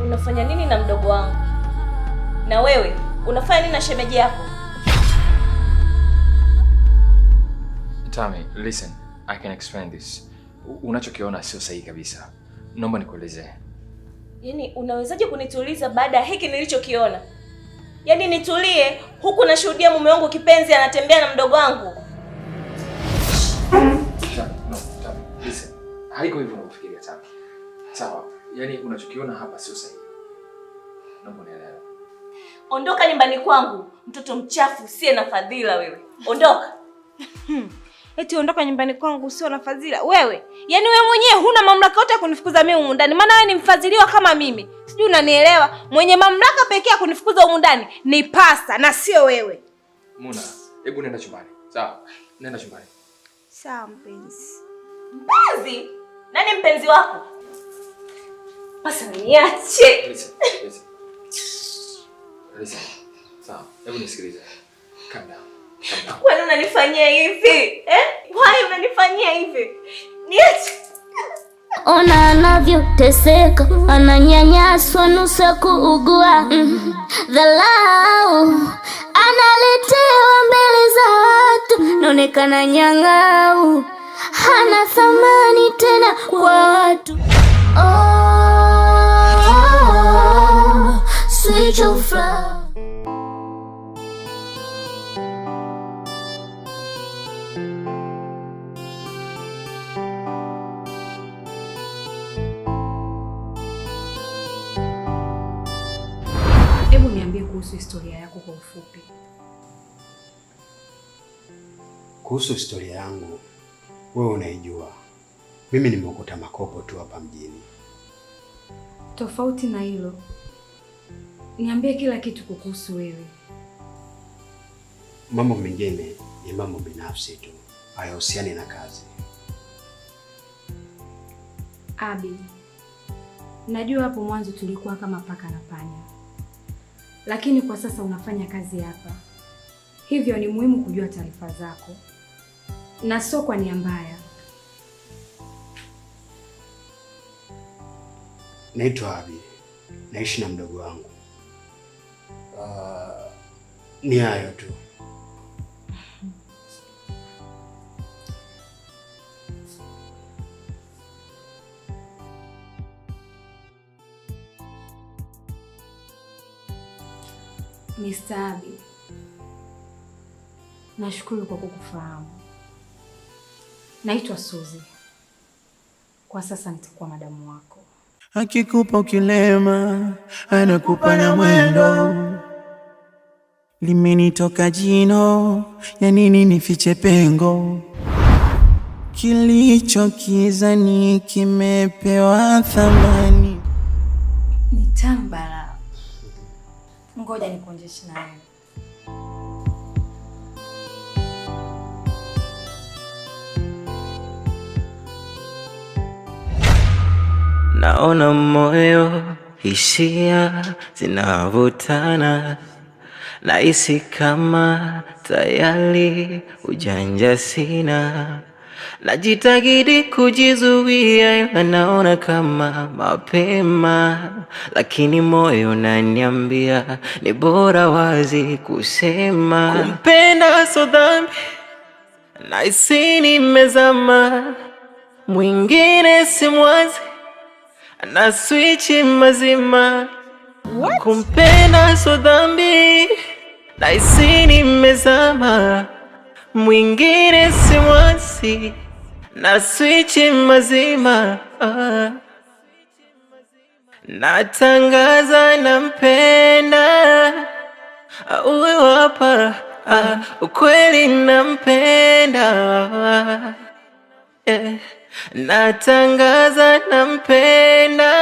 unafanya nini na mdogo wangu? Na wewe unafanya nini na shemeji yako? Tami, listen, I can explain this. Unachokiona sio sahihi kabisa. Naomba nikuelezee. Yaani unawezaje kunituliza baada ya hiki nilichokiona? Yaani nitulie huku nashuhudia mume wangu kipenzi anatembea na mdogo wangu. Tami, listen. Haiko hivyo unafikiria Tami. Sawa, yaani unachokiona hapa sio sahihi. Naomba unielewe. Ondoka nyumbani kwangu, mtoto mchafu usiye na fadhila wewe. Ondoka. Eti ondoka nyumbani kwangu usio na fadhila. Wewe, yaani wewe mwenyewe huna mamlaka yote ya kunifukuza mimi humu ndani. Maana wewe ni mfadhiliwa kama mimi. Sijui unanielewa? Mwenye mamlaka pekee ya kunifukuza humu ndani ni pasta na sio wewe. Muna, hebu nenda chumbani. Sawa? Nenda chumbani. Sawa mpenzi. Mpenzi? Nani mpenzi wako? Basi niache. Listen. Sawa, hebu nisikilize. Calm down. Kwani unanifanyia hivi? Why unanifanyia hivi? Niache. Ona anavyoteseka, ananyanyaswa nusu kuugua. Dharau analetewa mbele za watu, naonekana nyang'au, hana thamani tena kwa watu. Oh, switch off love. Hebu niambie kuhusu historia yako kwa ufupi. Kuhusu historia yangu, wewe unaijua. Mimi nimeokota makopo tu hapa mjini. Tofauti na hilo, niambie kila kitu kuhusu wewe. Mambo mengine ni mambo binafsi tu, hayahusiani na kazi. Abi, najua hapo mwanzo tulikuwa kama paka na panya. Lakini kwa sasa unafanya kazi hapa. Hivyo ni muhimu kujua taarifa zako. Na sio kwa nia mbaya. Naitwa Abi. Naishi na mdogo wangu. Ni hayo tu. Mr. Abi, nashukuru kwa kukufahamu. Naitwa Suzy. Kwa sasa nitakuwa madamu wako. Akikupa kilema, anakupa na mwendo. Limenitoka jino, ya nini nifiche pengo? Kilicho kizani kimepewa thamani. Ni tambara. Ngoja nikuonjeshe na wewe. Naona moyo, hisia zinavutana. Nahisi kama tayari ujanja sina. Najitahidi kujizuia ila naona kama mapema. Lakini moyo unaniambia ni bora wazi kusema. Kumpenda sio dhambi, nahisi nimezama. Mwingine simwazi, na switch mazima. Kumpenda sio dhambi, nahisi nimezama. Mwingine simwazi, na switch mazima. Natangaza nampenda, uwe hapa, ukweli nampenda. Natangaza nampenda,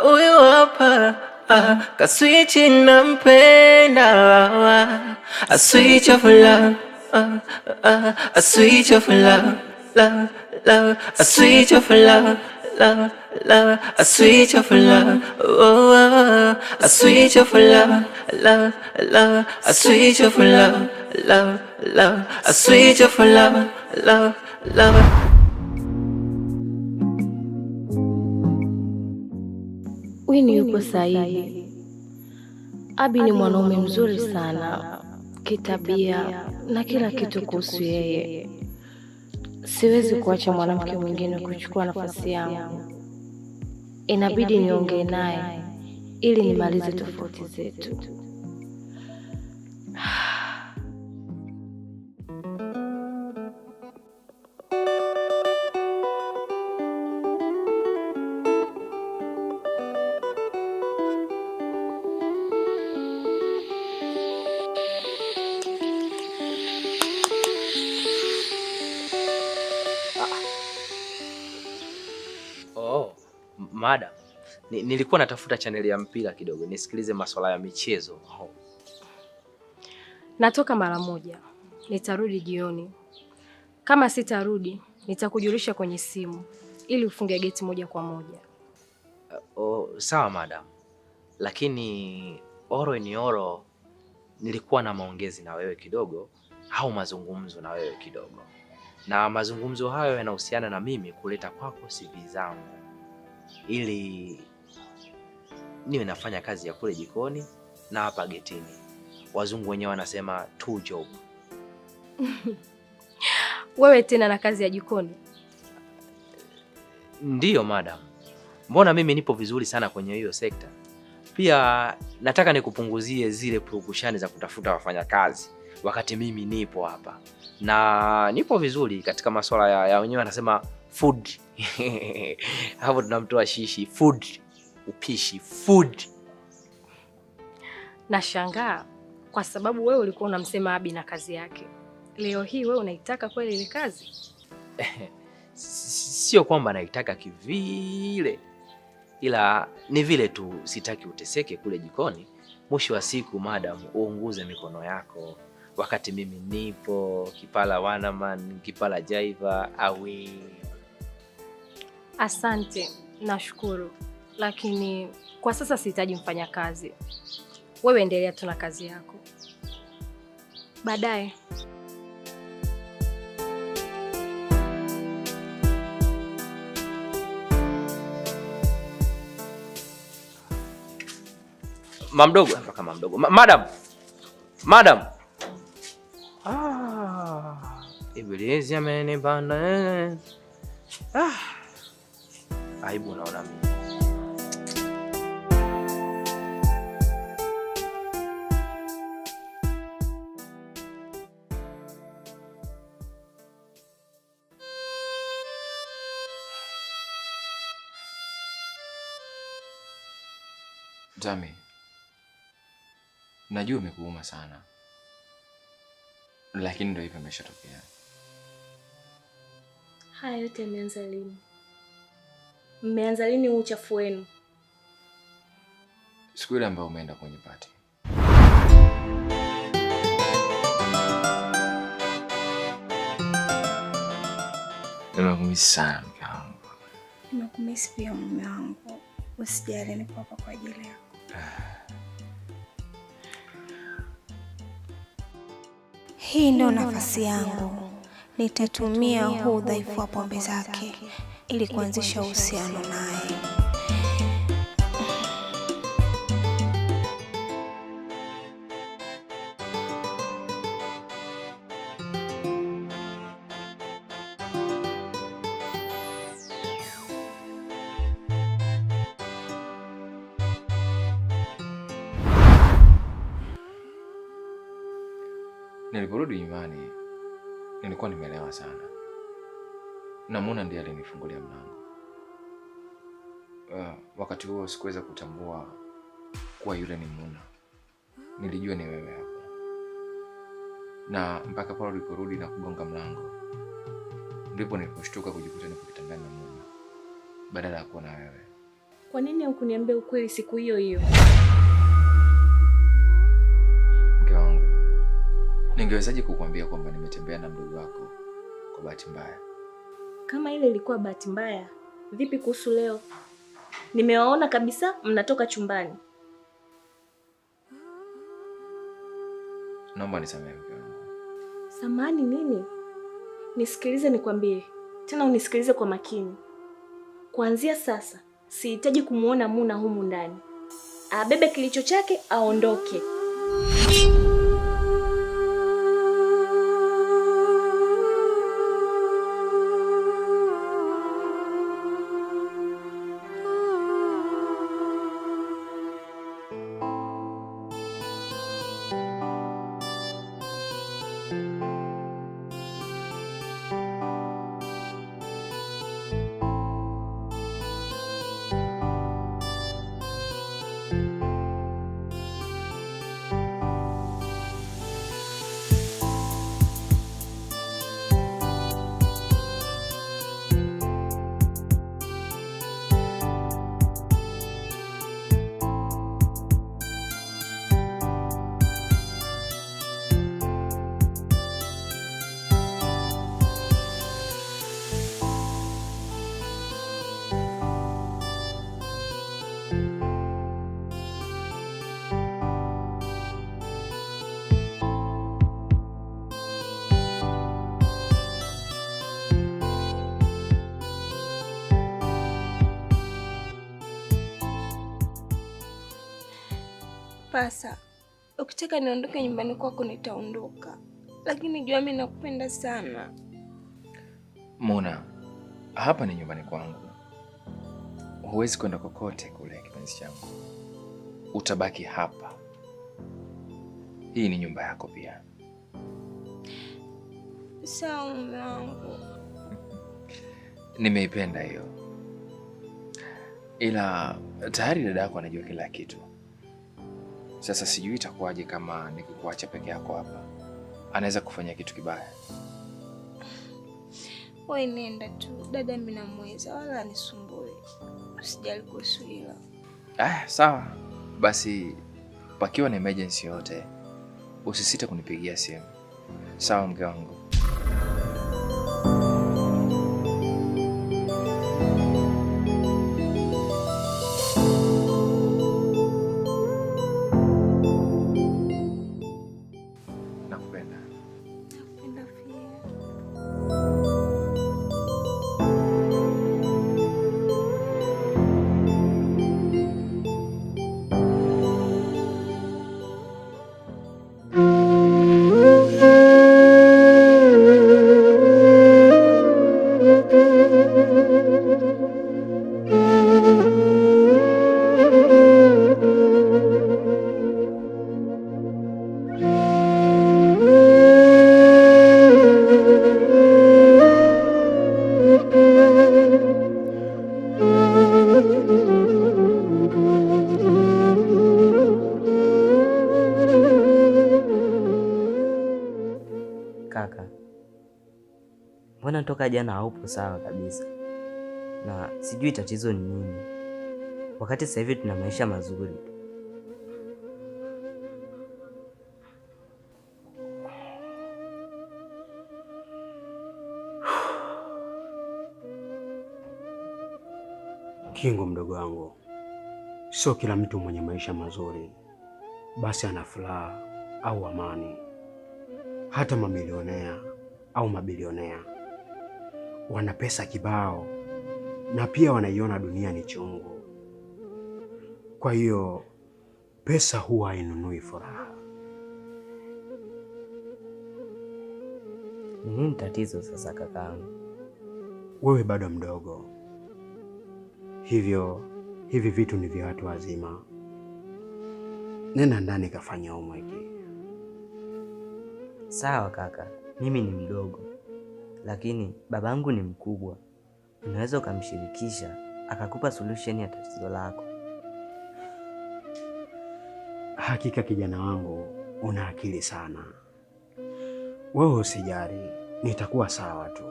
uwe hapa, kaswitch nampenda. A switch of love, a switch of love, love, love, a switch of love, love, love, a switch of love, oh, oh, a switch of love, love, love, a switch of love, love, love, a switch of love, love, love. Winnie yupo sahihi. Abi ni mwanaume mzuri sana kitabia na kila kitu kuhusu yeye. Siwezi kuacha mwanamke mwingine kuchukua nafasi yangu. Inabidi niongee naye ili nimalize tofauti zetu. Madam, nilikuwa natafuta chaneli ya mpira kidogo nisikilize masuala ya michezo. Natoka mara moja. Nitarudi jioni. Kama sitarudi, nitakujulisha kwenye simu ili ufunge geti moja kwa moja. Sawa madam. Lakini oro ni oro, nilikuwa na maongezi na wewe kidogo au mazungumzo na wewe kidogo. Na mazungumzo hayo yanahusiana na mimi kuleta kwako CV zangu ili niwe nafanya kazi ya kule jikoni na hapa getini. Wazungu wenyewe wanasema two job. Wewe tena na kazi ya jikoni? Ndiyo madam. Mbona mimi nipo vizuri sana kwenye hiyo sekta. Pia nataka nikupunguzie zile purukushani za kutafuta wafanyakazi wakati mimi nipo hapa. Na nipo vizuri katika masuala ya wenyewe wanasema food. Hapo tunamtoa shishi food, upishi food. Nashangaa kwa sababu wewe ulikuwa unamsema Abi na kazi yake. Leo hii wewe unaitaka kweli ile kazi? Sio kwamba naitaka kivile, ila ni vile tu sitaki uteseke kule jikoni. Mwisho wa siku madam, uunguze mikono yako wakati mimi nipo kipala wanaman, kipala jaiva awi. Asante, nashukuru. Lakini kwa sasa sihitaji mfanyakazi. Wewe endelea tu na kazi yako. Baadaye. Mamdogo hapa kama mdogo. Madam. Madam. Ibilisi amenibana. Aibu naona mimi. Tami, najua umekuuma sana, lakini ndio hivyo imeshatokea. Haya yote yameanza lini? Mmeanza lini uchafu wenu? Siku ile ambayo umeenda kwenye party. Nimekumisi sana mke wangu. Nimekumisi pia mume wangu. Usijali, nipo hapa kwa ajili yako. Hii ndio nafasi yangu. Nitatumia huu udhaifu wa pombe zake ili kuanzisha uhusiano naye. Niliporudi nyumbani nilikuwa nimelewa sana. Na Muna ndiye alinifungulia mlango. Wakati huo sikuweza kutambua kuwa yule ni Muna. Nilijua ni wewe hapo. Na mpaka pale uliporudi na kugonga mlango, ndipo niliposhtuka kujikuta niko kitandani na Muna badala ya kuwa na wewe. Kwa nini hukuniambia ukweli siku hiyo hiyo? Mke wangu, ningewezaje kukuambia kwamba nimetembea na mdogo wako kwa bahati mbaya? Kama ile ilikuwa bahati mbaya, vipi kuhusu leo? Nimewaona kabisa mnatoka chumbani. Naomba nisamehe mke wangu. Samahani nini? Nisikilize nikwambie. Tena unisikilize kwa makini. Kuanzia sasa, Sihitaji kumuona Muna humu ndani. Abebe kilicho chake aondoke. Pasa, ukitaka niondoke nyumbani kwako nitaondoka. Lakini jua mimi nakupenda sana. Muna, hapa ni nyumbani kwangu. Huwezi kwenda kokote kule kipenzi changu. Utabaki hapa. Hii ni nyumba yako pia. Sawa mume wangu. Nimeipenda hiyo. Ila tayari dada yako anajua kila kitu. Sasa sijui itakuwaje kama nikikuacha peke yako hapa. Anaweza kufanya kitu kibaya. Wewe nenda tu. Dada mimi namweza wala anisumbue. Usijali kuhusu hilo. Sawa. Basi pakiwa na emergency yote usisite kunipigia simu. Sawa mke wangu. Kaka, mbona toka jana haupo sawa kabisa? Na sijui tatizo ni nini, wakati sasa hivi tuna maisha mazuri. Kingo mdogo wangu, sio kila mtu mwenye maisha mazuri basi ana furaha au amani. Hata mamilionea au mabilionea wana pesa kibao na pia wanaiona dunia ni chungu. Kwa hiyo pesa huwa hainunui furaha. Nini tatizo sasa kakaangu? Wewe bado mdogo, hivi vitu ni vya watu wazima. Nenda ndani kafanya homework. Sawa kaka, mimi ni mdogo, lakini babangu ni mkubwa. Unaweza ukamshirikisha akakupa solution ya tatizo lako. Hakika kijana wangu, una akili sana. Wewe usijali, nitakuwa sawa tu.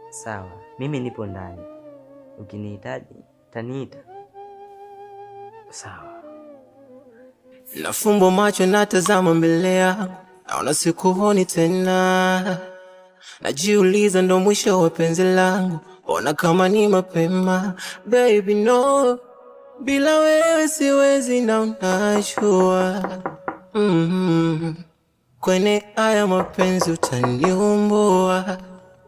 Sawa, mimi nipo ndani. Ukinihitaji, taniita. Sawa. Nafumbo macho natazama mbele yangu, naona sikuoni tena. Najiuliza ndo mwisho wa penzi langu, ona kama ni mapema. Baby no, bila wewe siwezi na unajua. Kwenye haya mapenzi utaniumbua,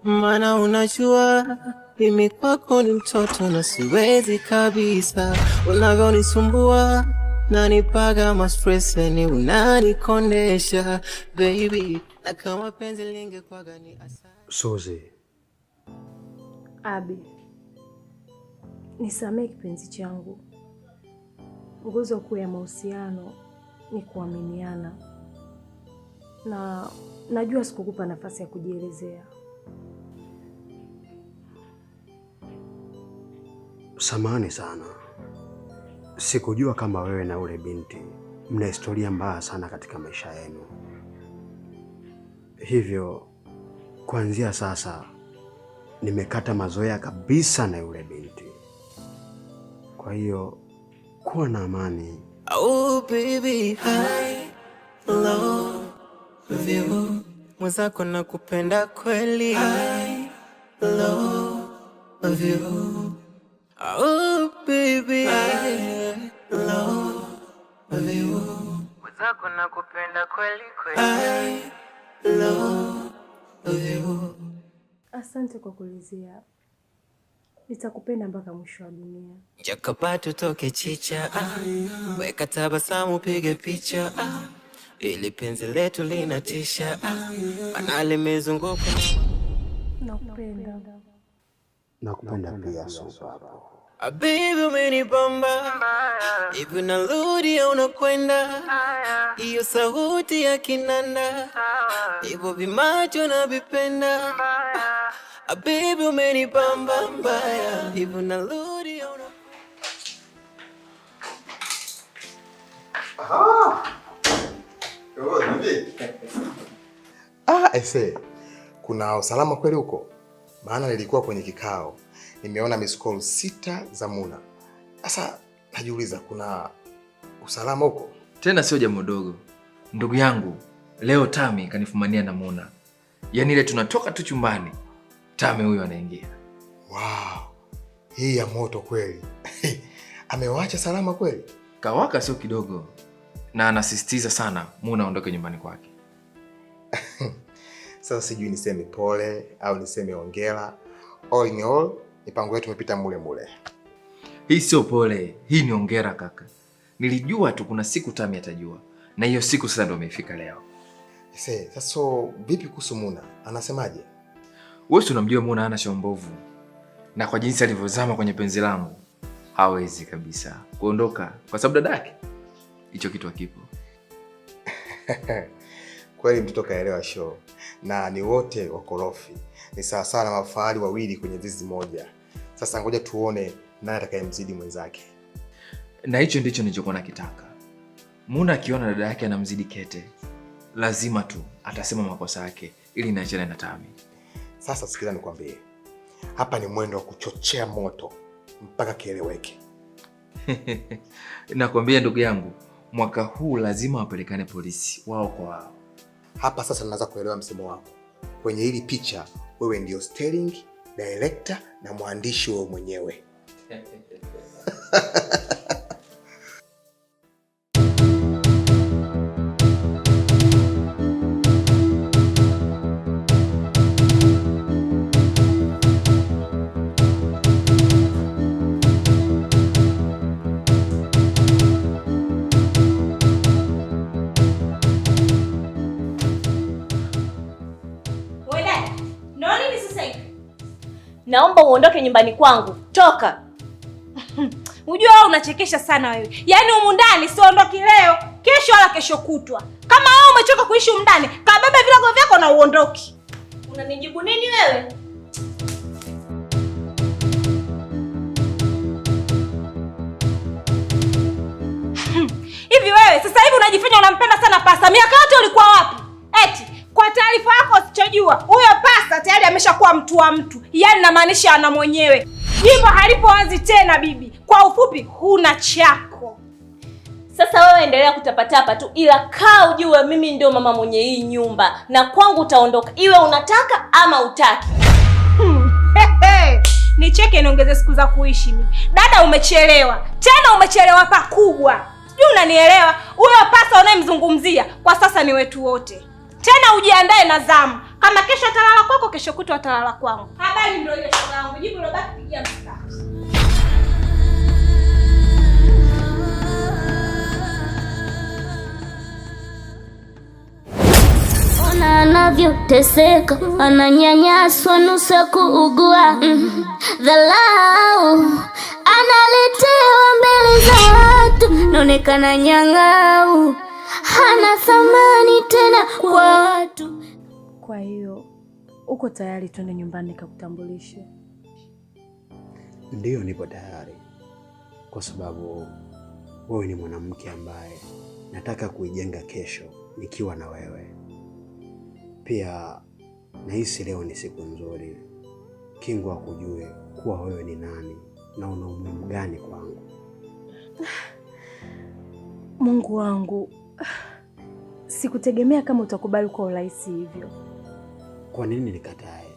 maana unajua Mimi kwako ni mtoto na siwezi kabisa. Unavyonisumbua nanipaga ma stress ni unanikondesha baby, na kama penzi lingekwaga ni asali. Suzy. Abi, nisamehe kipenzi changu. Nguzo kuu ya mahusiano ni kuaminiana, na najua sikukupa nafasi ya kujielezea. Samahani sana. Sikujua kama wewe na ule binti mna historia mbaya sana katika maisha yenu. Hivyo kuanzia sasa nimekata mazoea kabisa na yule binti. Kwa hiyo kuwa na amani. Oh baby, I love you. Mwenzako nakupenda kweli. I love you. Oh baby, I love you. Mwenzako nakupenda kweli kweli. I love you. Asante kwa kulizia. Nitakupenda mpaka mwisho wa dunia. Jakapatu toke chicha, weka tabasamu pige picha, ili penzi letu linatisha, maana limezunguka. Nakupenda. Nakupenda pia Supa. Baby umenibamba, hivi narudi au unakwenda? Hiyo sauti ya kinanda, hivyo vimacho na vipenda. Baby umenibamba mbaya, hivi narudi au unakwenda? Ese, kuna usalama kweli huko? Maana nilikuwa kwenye kikao, nimeona miss call 6 za Muna. Sasa najiuliza kuna usalama huko? Tena sio jambo dogo. Ndugu yangu, leo Tami kanifumania na Muna. Yaani ile tunatoka tu chumbani, Tami huyo anaingia. Wow. Hii ya moto kweli. Amewaacha salama kweli? Kawaka sio kidogo. Na anasisitiza sana Muna aondoke nyumbani kwake. Sasa sijui niseme pole au niseme hongera. All in all, mipango yetu imepita mule mule. Hii sio pole, hii ni hongera kaka. Nilijua tu kuna siku Tami atajua. Na hiyo siku sasa ndio imefika leo. Sasa vipi kuhusu Muna? Anasemaje? Wewe unamjua Muna hana shombovu. Na kwa jinsi alivyozama kwenye penzi langu, hawezi kabisa kuondoka kwa sababu dadake. Hicho kitu hakipo. Kweli mtoto kaelewa show. Na ni wote wakorofi. Ni sawa sawa na mafahali wawili kwenye zizi moja. Sasa ngoja tuone nani atakayemzidi mwenzake. Na hicho ndicho nilichokuwa nakitaka. Muna akiona dada yake anamzidi kete, lazima tu atasema makosa yake ili niachane na Tami. Sasa sikiliza nikwambie. Hapa ni mwendo wa kuchochea moto mpaka kieleweke. Nakwambia ndugu yangu, mwaka huu lazima wapelekane polisi wao kwa wao. Hapa sasa naanza kuelewa msemo wako. Kwenye hili picha wewe ndio sterling, director na mwandishi wewe mwenyewe. Naomba uondoke nyumbani kwangu. Toka. Unajua wewe unachekesha sana wewe. Yaani humu ndani siondoki leo, kesho wala kesho kutwa. Kama wewe umechoka kuishi humu ndani, kabebe vilago vyako na uondoke. Unanijibu nini wewe? Hivi wewe sasa hivi unajifanya unampenda sana Pasta. Miaka yote ulikuwa wapi? Eti kwa taarifa yako usichojua, huyo Pasta tayari ameshakuwa mtu wa mtu. Yaani namaanisha ana mwenyewe. Hivyo halipo wazi tena bibi. Kwa ufupi huna chako. Sasa wewe endelea kutapatapa tu, ila kaa ujue mimi ndio mama mwenye hii nyumba na kwangu utaondoka iwe unataka ama utaki. Nicheke niongeze siku za kuishi mimi. Dada umechelewa. Tena umechelewa pakubwa. Sijui unanielewa? Huyo Pasta unayemzungumzia kwa sasa ni wetu wote. Tena ujiandae na zamu. Kama kesho atalala kwako, kesho kutwa atalala kwangu. Habari ndio ile shoga yangu. Jibu lobaki pigia mstari. Ona anavyoteseka, ananyanyaswa, nusu kuugua. Dharau analetewa mbele za watu, naonekana nyang'au, hana thamani tena kwa watu. Kwa hiyo uko tayari twende nyumbani nikakutambulishe? Ndiyo, nipo tayari, kwa sababu wewe ni mwanamke ambaye nataka kuijenga kesho nikiwa na wewe. Pia nahisi leo ni siku nzuri Kingu akujue kuwa wewe ni nani na una umuhimu gani kwangu. Mungu wangu, sikutegemea kama utakubali kwa urahisi hivyo. Kwa nini nikatae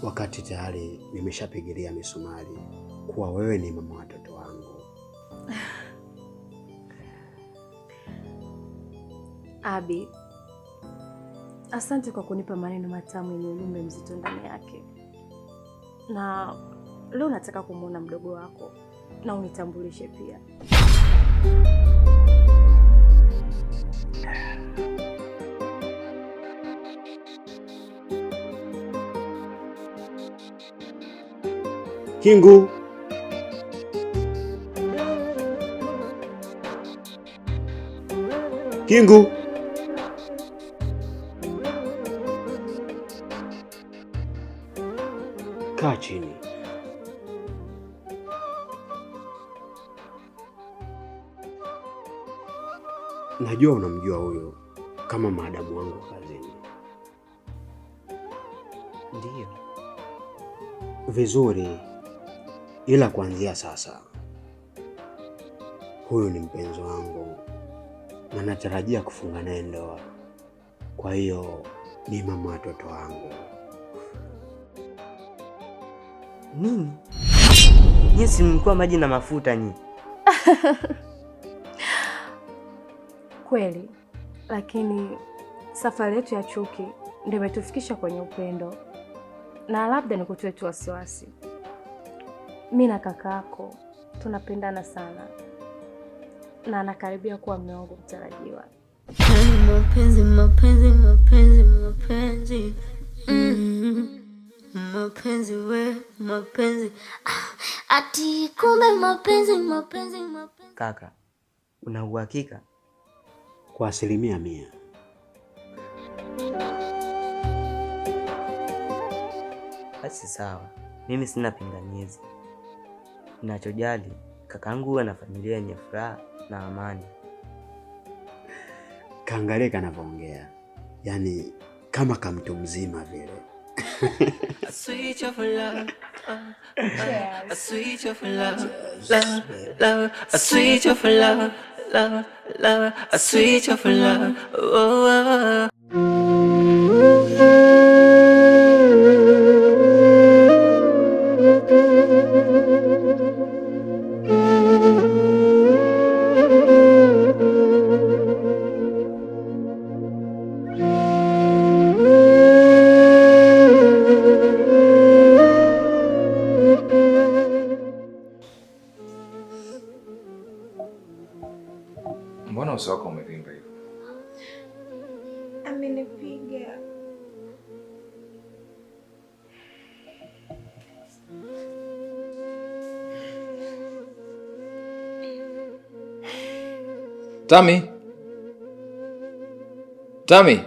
wakati tayari nimeshapigilia misumari kuwa wewe ni mama watoto wangu? Abi, asante kwa kunipa maneno matamu yenye ujumbe mzito ndani yake. Na leo nataka kumuona mdogo wako na unitambulishe pia. Kingu, Kingu, kaa chini. Najua unamjua huyo kama maadamu wangu kazini. Ndiyo. Vizuri, ila kuanzia sasa huyu ni mpenzi wangu na natarajia kufunga naye ndoa. Kwa hiyo ni mama watoto wangu. Nini? Nyinyi mlikuwa maji na mafuta nyinyi. Kweli, lakini safari yetu ya chuki ndio imetufikisha kwenye upendo. Na labda nikutoe tu wasiwasi, mimi na kakaako tunapendana sana na anakaribia kuwa mume wangu mtarajiwa. Mapenzi, mapenzi, mapenzi, mapenzi. Mapenzi we, mapenzi. Ati kumbe mapenzi, mapenzi, mapenzi. Kaka, una uhakika? Kwa 100%. Basi sawa, mimi sina pingamizi. Ninachojali kakangu huwa na familia yenye furaha na amani. Kaangalie kanavyoongea, yaani kama kamtu mzima vile. A switch of love, a switch of love, love, love, a switch of love, love, love, a switch of love, oh, oh. Mbona uso wako umevimba hivyo? Amenipiga. Tami? Tami?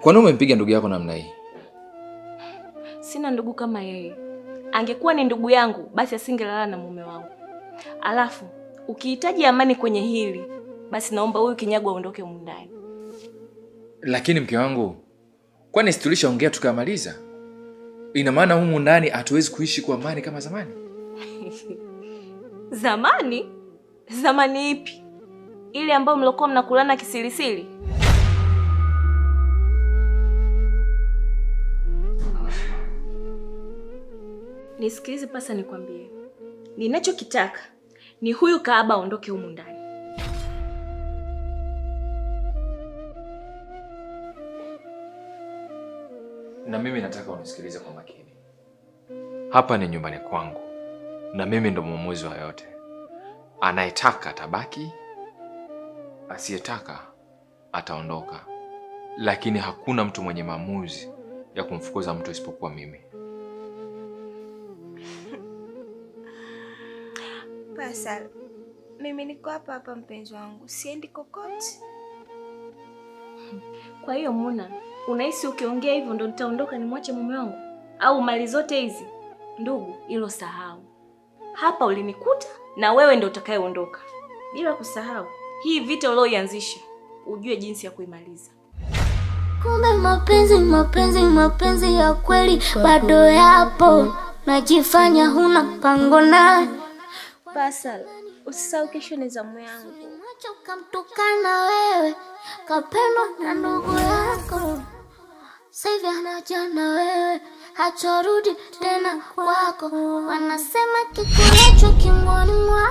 Kwa nini umempiga ndugu yako namna hii? Sina ndugu kama yeye. Angekuwa ni ndugu yangu, basi asingelala na mume wangu. Alafu, ukihitaji amani kwenye hili, basi naomba huyu kinyago aondoke humu ndani. Lakini mke wangu, kwani situlishaongea tukamaliza? Ina maana humu ndani hatuwezi kuishi kwa amani kama zamani? Zamani? Zamani ipi? Ile ambayo mlikuwa mnakulana kisirisiri? Nisikilize pasa, nikwambie. Ninachokitaka ni huyu kahaba aondoke humu ndani. Na mimi nataka unisikilize kwa makini. Hapa ni nyumbani kwangu na mimi ndo mwamuzi wa yote. Anayetaka atabaki, asiyetaka ataondoka. Lakini hakuna mtu mwenye maamuzi ya kumfukuza mtu isipokuwa mimi. Pasal, mimi niko hapa hapa mpenzi wangu, siendi kokote. Kwa hiyo Muna, unahisi ukiongea hivyo ndo nitaondoka nimwache mume wangu? Au mali zote hizi? Ndugu, hilo sahau. Hapa ulinikuta na wewe ndo utakayeondoka. Bila kusahau, hii vita ulioianzisha, ujue jinsi ya kuimaliza. Kumbe mapenzi ya kweli bado yapo. Najifanya huna mpango naye. Pasal, usisahau kesho ni zamu yangu. Acha ukamtukana wewe, kapendwa na ndugu yako. Sasa anaja na wewe, hatorudi tena kwako. Wanasema kikulacho kingoni mwako.